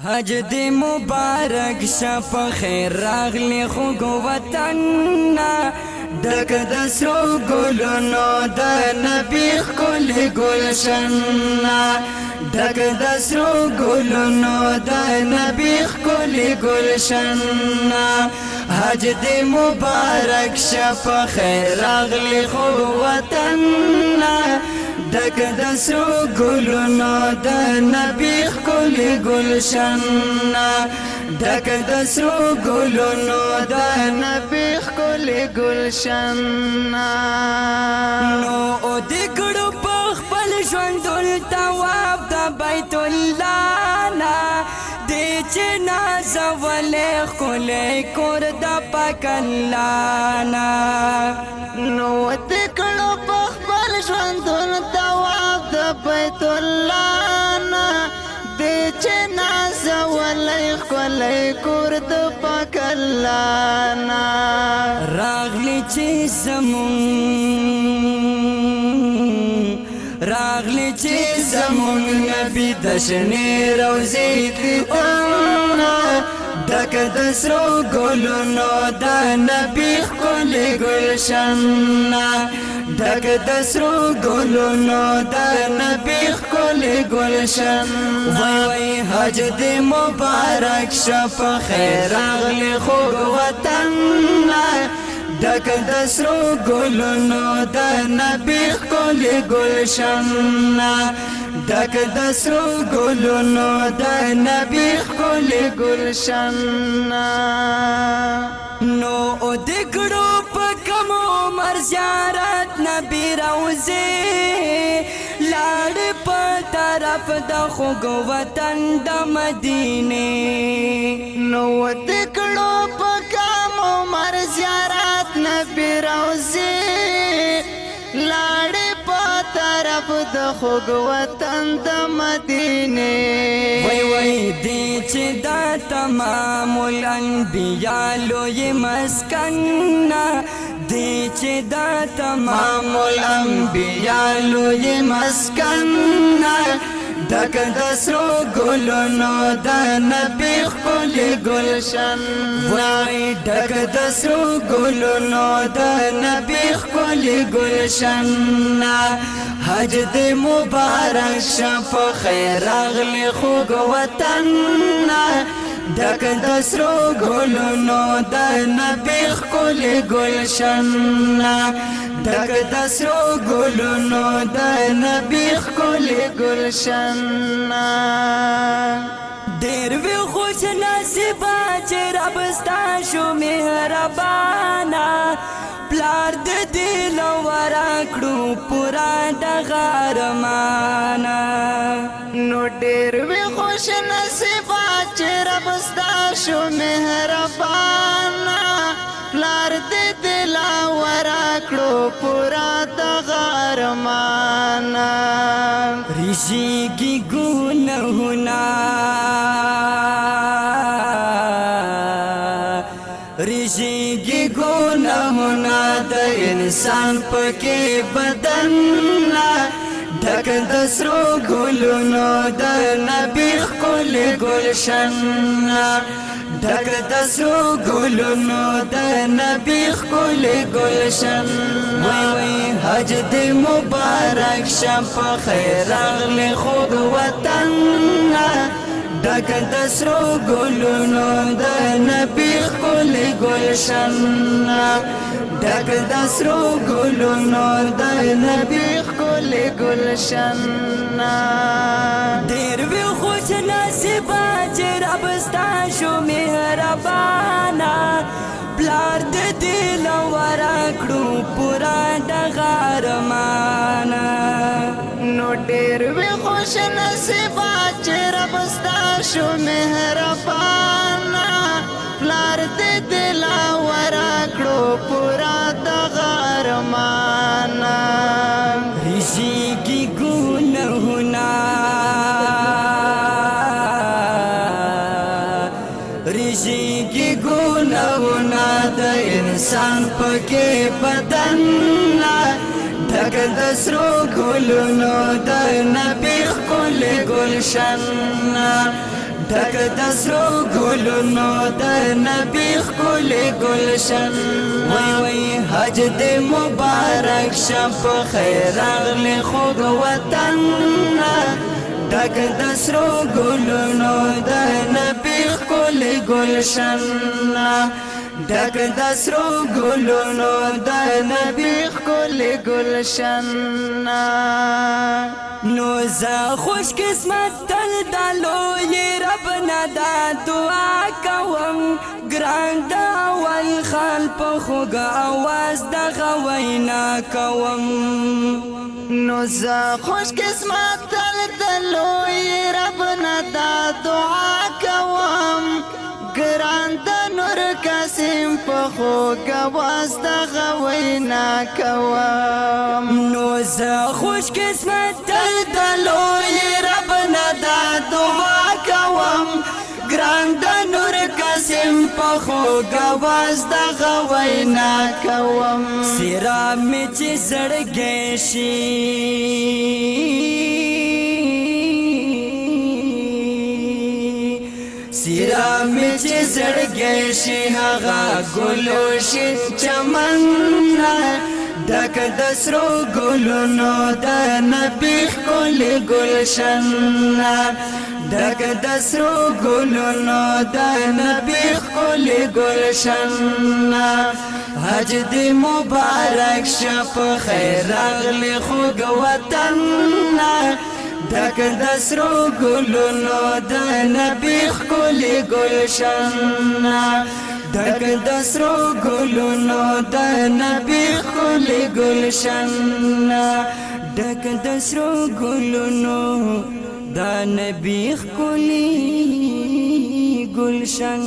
حج دی مبارک شپ خیر راغلی خوږو وطن ډک د سرو ګلونو د نبی ښکلی ګلشن ډک د سرو ګلونو د نبی ښکلی ګلشن حج دی مبارک شپ خیر راغلی خوږو وطن ډک د سرو ګلونو د نبی ښکلی ګلشن ډک د سرو ګلونو د نبی ښکلی گلشن نو او د ګړو په خپل ژوند التواب د بیت الله نا د چې نازولې ښکلی کور د پاک الله نا نو د ګړو په خپل ژوند التواب د بیت الله نا د چې نازولې ښکلی کور د پاک الله نا راغلی چې زمون نبی د شنې روضې دیدن ډک د سرو ګلونو د نبی ښکلی ګلشن ډک د سرو ګلونو د نبی ښکلی گلشن وای حج دی مبارک شپ خیر راغلی خوږ وطن ډک د سرو ګلونو د نبی ښکلی گلشن ډک د سرو ګلونو د نبی ښکلی گلشن نو او د ګړو په کم عمر زیارت نبی روضې لاړ په طرف د خوږ وطن د مدینې نو د ګړو په کم عمر زیارت نبی روضې لاړ په طرف د خوږ وطن د مدینې وای وای دی چې دا تمام الانبیاء لوی مسکن دی چې دا تمام الانبیاء لوی مسکن ډک د سرو ګلونو د نبی ښکلی گلشن وای ډک د سرو ګلونو د نبی ښکلی گلشن حج دی مبارک شپ خیر راغلی خوږ وطن ډک د سرو ګلونو د نبی ښکلی گلشن ډک د سرو ګلونو د نبی ښکلی گلشن ډېر وی خوش نصیبه چې رب ستا شو مهربانه پلار د دل ورکړو پورا دغه ارمانه نو ډېر وی خوش نصیبه چې رب ستا شو مهربانه پلار د دل ورکړو پورا دغه ارمانه ریشیږي ګناهونه ریشیږي ګناهونه د انسان پکې بدن ډک د سرو ګلونو د نبی ښکلی گلشن ډک د سرو ګلونو د نبی ښکلی گلشن وای وای حج دی مبارک شپ خیر راغلی خوږ وطن ډک د سرو ګلونو د نبی ښکلی گلشن ډک د سرو ګلونو د نبی ښکلی گلشن ډېر وی خوش نصیبه چې رب ستا شو مهربانه پلار د دل ورکړو پورا دغه ارمانه نو ډېر وی خوش نصیبه چې رب ستا شو مهربانه پلار د دل ورکړو پورا دغه ارمانه ریشیږي ګناهونه ریشیږي ګناهونه د انسان پکې بدن ډک د سرو ګلونو د نبی ښکلی گلشن ډک د سرو ګلونو د نبی ښکلی ګلشن وای وای حج دې مبارک شه په خیر راغلی خوږ وطن ډک د سرو ګلونو د نبی ښکلی ګلشن ډک د سرو ګلونو د نبی ښکلی ګلشن نو زه خوش قسمت تل د لوی رب نه دا دعا کوم ګران د اول خال په خوږه اواز دغه وینا کوم نو زه خوش قسمت تل د لوی رب نه دا دعا کوم ګران د نور قاسم په خوږ اواز دغه وینا کوم نو زه خوش قسمت تل د لوی رب نه دا دعا کوم ګران د نور قاسم په خوږ اواز دغه وینا کوم سیرا مې چې زړګی شي سیرا مې چې زړګی شي هغه ګلو شي چمن ډک د سرو ګلونو د نبی ښکلی ګلشن ډک د سرو ګلونو د نبی ښکلی ګلشن حج دې مبارک شه په خیر راغلی خوږ وطن ډک د سرو ګلونو د نبی ښکلی ګلشن ډک د سرو ګلونو د نبی ښکلی ګلشن ډک د سرو ګلونو د نبی ښکلی ګلشن